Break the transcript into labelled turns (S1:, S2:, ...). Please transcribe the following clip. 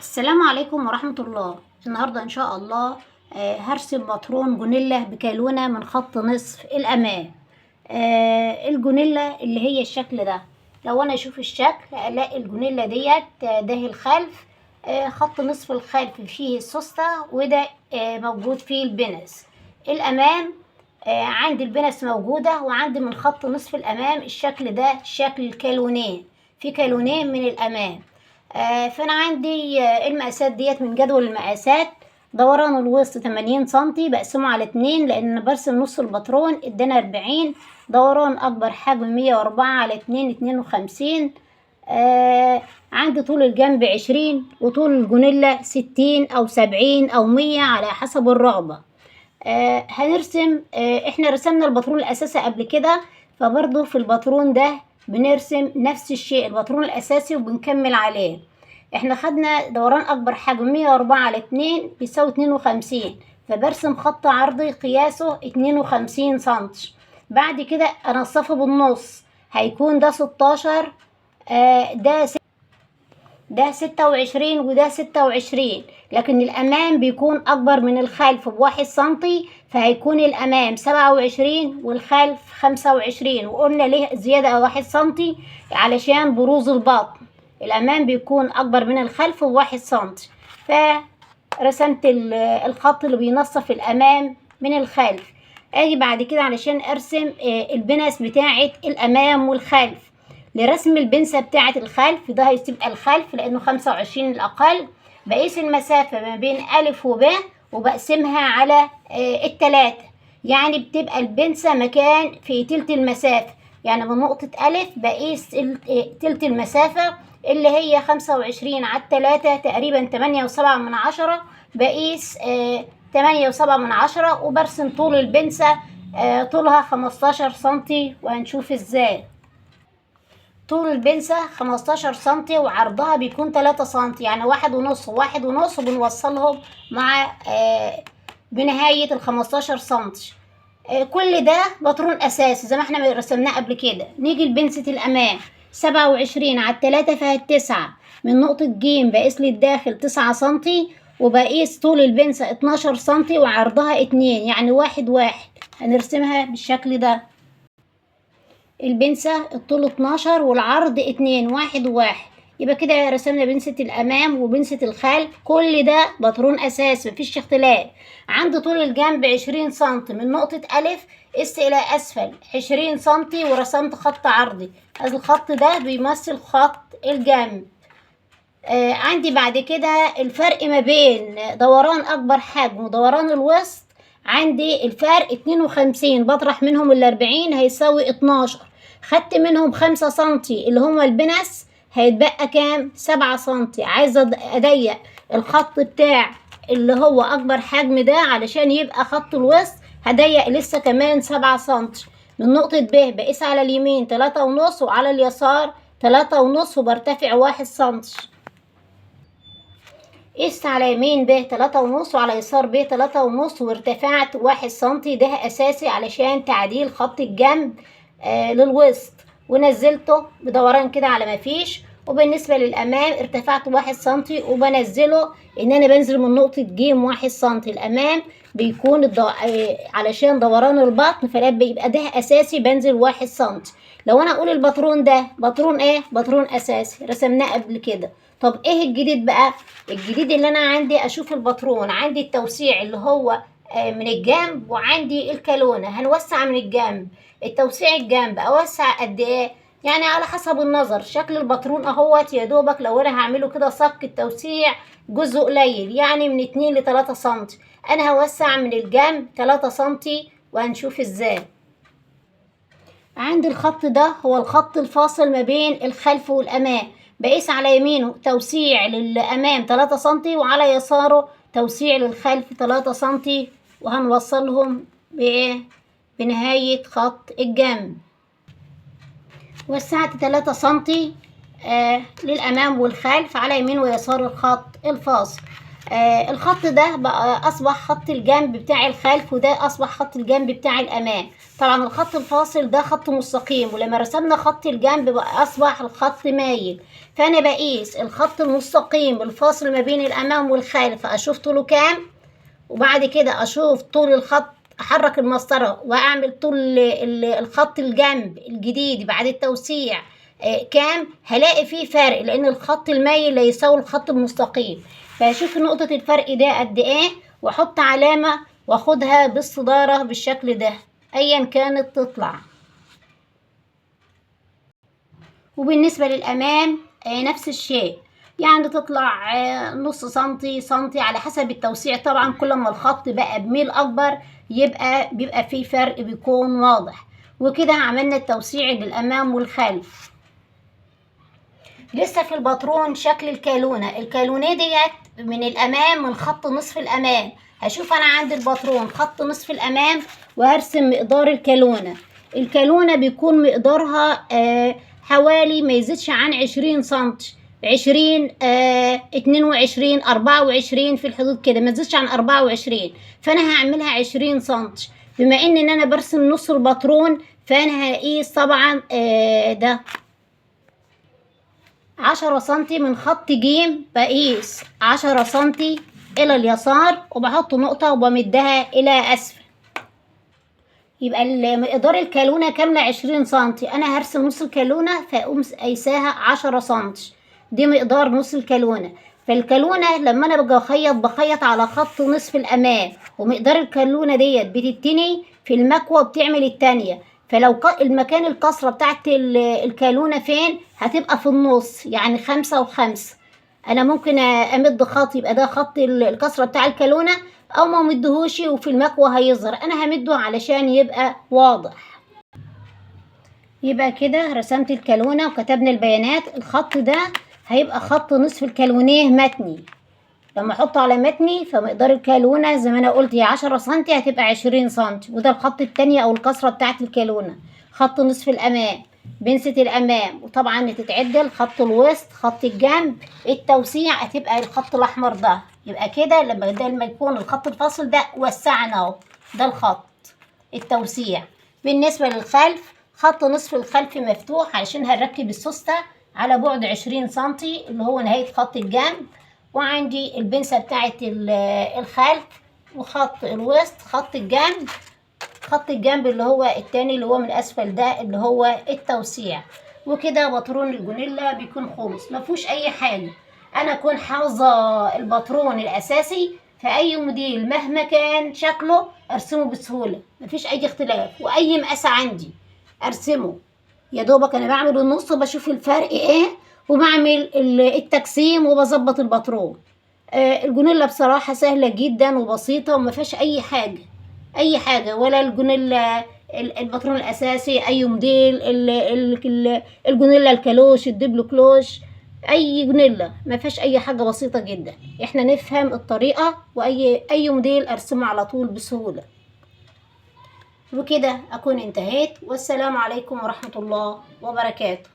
S1: السلام عليكم ورحمة الله. النهاردة إن شاء الله هرسم باترون جونيلا بكالونة من خط نصف الأمام. الجونيلا اللي هي الشكل ده، لو أنا أشوف الشكل ألاقي الجونيلا ديت ده الخلف، خط نصف الخلف فيه السوستة، وده موجود فيه البنس. الأمام عندي البنس موجودة، وعندي من خط نصف الأمام الشكل ده شكل الكالونين، في كالونين من الأمام. فانا عندي المقاسات ديت من جدول المقاسات. دوران الوسط 80 سنتي، بقسمه على 2 لان برسم نص الباترون ادانا 40. دوران اكبر حجم 104 على 2 52. عندي طول الجنب 20، وطول الجونيلا 60 او 70 او 100 على حسب الرغبة. هنرسم. احنا رسمنا الباترون الاساسي قبل كده، فبرضه في الباترون ده بنرسم نفس الشيء، الباترون الاساسي، وبنكمل عليه. احنا خدنا دوران اكبر حجم 104 على 2 بيساوي 52، فبرسم خط عرضي قياسه 52 سنتي. بعد كده انصفه بالنص، هيكون ده 16، ده 26 وده 26. لكن الأمام بيكون أكبر من الخلف ب1 سنتي، فهيكون الأمام 27 والخلف 25. وقلنا ليه زيادة 1 سنتي؟ علشان بروز البطن، الأمام بيكون أكبر من الخلف ب1 سنتي. فرسمت الخط اللي بينصف الأمام من الخلف. أجي بعد كده علشان أرسم البنس بتاعة الأمام والخلف. لرسم البنسة بتاعة الخلف، ده هيبقى الخلف لأنه 25 الأقل. بقيس المسافة ما بين أ وب، وبقسمها على التلاتة. يعني بتبقى البنسة مكان في تلت المسافة، يعني من نقطة أ بقيس تلت المسافة اللي هي 25 على التلاتة، تقريبا 8.7، بقيس 8.7، وبرسم طول البنسة طولها 15 سنتي. وهنشوف ازاي. طول البنسة 15 سنتي، وعرضها بيكون 3 سنتي، يعني 1.5 و1.5، وبنوصلهم مع بنهاية 15 سنتي. كل ده باترون أساسي زي ما احنا رسمناه قبل كده. نيجي لبنسة الأمام 27 على 3 فيها 9. من نقطة ج بقيس لي الداخل 9 سنتي، وبقيس طول البنسة 12 سنتي، وعرضها 2، يعني 1 هنرسمها بالشكل ده. البنسة الطول 12 والعرض 2، 1 يبقى كده رسمنا بنسة الأمام وبنسة الخلف. كل ده باترون أساسي مفيش اختلاف. عند طول الجنب 20 سنتي، من نقطة أ قست إلى أسفل 20 سنتي، ورسمت خط عرضي. الخط ده بيمثل خط الجنب. عندي بعد كده الفرق ما بين دوران أكبر حجم ودوران الوسط. عندي الفرق 52، بطرح منهم 40 هيساوي 12. خدت منهم 5 سنتي اللي هما البنس، هيتبقى كام؟ 7 سنتي. عايزة أضيق الخط بتاع اللي هو أكبر حجم ده علشان يبقى خط الوسط، هضيق لسه كمان 7 سنتي. من نقطة ب بقيس على اليمين 3.5، وعلى اليسار 3.5، وبرتفع 1 سنتي. قست على يمين ب 3.5، وعلى يسار ب 3.5، وارتفعت 1 سنتي. ده أساسي علشان تعديل خط الجنب للوسط، ونزلته بدوران كده على مفيش. وبالنسبة للأمام ارتفعت 1 سنتي، وبنزله إن أنا بنزل من نقطة ج 1 سنتي. الأمام بيكون علشان دوران البطن، فلا بيبقى ده أساسي، بنزل 1 سنتي. لو أنا أقول الباترون ده باترون إيه؟ باترون أساسي رسمناه قبل كده. طب إيه الجديد بقى؟ الجديد اللي أنا عندي أشوف الباترون، عندي التوسيع اللي هو من الجنب، وعندي الكالونة. هنوسع من الجنب. التوسيع الجنب اوسع قد ايه؟ يعني على حسب النظر. شكل الباترون اهوت، يا دوبك لو انا هعمله كده صك التوسيع جزء قليل، يعني من 2 ل 3 سنتي. انا هوسع من الجنب 3 سنتي، وهنشوف ازاي. عندي الخط ده هو الخط الفاصل ما بين الخلف والامام. بقيس على يمينه توسيع للامام 3 سنتي، وعلى يساره توسيع للخلف 3 سنتي، وهنوصلهم بايه؟ بنهاية خط الجنب. وسعت 3 سنتي للأمام والخلف على يمين ويسار الخط الفاصل. الخط ده بقى اصبح خط الجنب بتاع الخلف، وده اصبح خط الجنب بتاع الامام. طبعا الخط الفاصل ده خط مستقيم، ولما رسمنا خط الجنب بقى اصبح الخط مايل. فانا بقيس الخط المستقيم الفاصل ما بين الامام والخلف اشوف طوله كام، وبعد كده اشوف طول الخط، احرك المسطره واعمل طول الخط الجنب الجديد بعد التوسيع كام، هلاقي فيه فرق، لان الخط المايل لا يساوي الخط المستقيم. فاشوف نقطه الفرق ده قد ايه، واحط علامه واخدها بالصداره بالشكل ده ايا كانت تطلع. وبالنسبه للامام نفس الشيء، يعني تطلع نص سنتي سنتي على حسب التوسيع. طبعا كل ما الخط بقى بميل اكبر بيبقى فيه فرق بيكون واضح. وكده عملنا التوسيع للامام والخلف. لسه في الباترون شكل الكالونة ديت من الامام، من خط نصف الامام. هشوف انا عندي الباترون خط نصف الامام، وهرسم مقدار الكالونة بيكون مقدارها حوالي ما يزيدش عن 20 سنتي، 20 22 24 في الحدود كده، ما تزيدش عن 24. فانا هعملها 20 سنتي. بما ان انا برسم نص الباترون، فانا هقيس طبعا ده 10 سنتي من خط جيم، بقيس 10 سنتي الى اليسار وبحط نقطة وبمدها الى اسفل. يبقى مقدار الكالونة كاملة 20 سنتي، انا هرسم نص الكالونة فاقوم قايساها 10 سنتي، دي مقدار نص الكالونة. فالكالونة لما انا باجي بخيط على خط نصف الامام، ومقدار الكالونة ديت بتتني في المكوى بتعمل التانية. فلو المكان الكسرة بتاعت الكالونة فين، هتبقى في النص، يعني 5 و5. انا ممكن امد خط يبقى ده خط الكسرة بتاع الكالونة، او ما مدهوش وفي المكوى هيظهر، انا همده علشان يبقى واضح. يبقى كده رسمت الكالونة وكتبنا البيانات. الخط ده هيبقى خط نصف الكالونيه متني. لما احطه على متني فمقدار الكالونة زي ما انا قلت هي 10 سنتي، هتبقى 20 سنتي. وده الخط التانية او الكسرة بتاعت الكالونة. خط نصف الامام، بنسة الامام، وطبعا تتعدل خط الوسط، خط الجنب، التوسيع هتبقى الخط الاحمر ده. يبقى كده لما يكون الخط الفاصل ده وسعنا اهو، ده الخط التوسيع. بالنسبة للخلف، خط نصف الخلف مفتوح علشان هنركب السوستة على بعد 20 سنتي اللي هو نهاية خط الجنب. وعندي البنسة بتاعت الخلف، وخط الوسط، خط الجنب، خط الجنب اللي هو التاني اللي هو من اسفل ده اللي هو التوسيع. وكده باترون الجونيلا بيكون خلص، مفيهوش اي حاجة. انا اكون حافظة الباترون الاساسي في اي موديل مهما كان شكله ارسمه بسهولة، مفيش اي اختلاف. واي مقاس عندي ارسمه، يا دوبك انا بعمل النص وبشوف الفرق ايه، وبعمل التقسيم وبظبط الباترون. الجونيلا بصراحة سهلة جدا وبسيطة وما فيهاش اي حاجة ولا الجونيلا الباترون الاساسي، اي موديل الجونيلا الكالوش، الدبلو كلوش، اي جونيلا ما فيهاش اي حاجة، بسيطة جدا. احنا نفهم الطريقة واي موديل ارسمه على طول بسهولة. وكده اكون انتهيت، والسلام عليكم ورحمة الله وبركاته.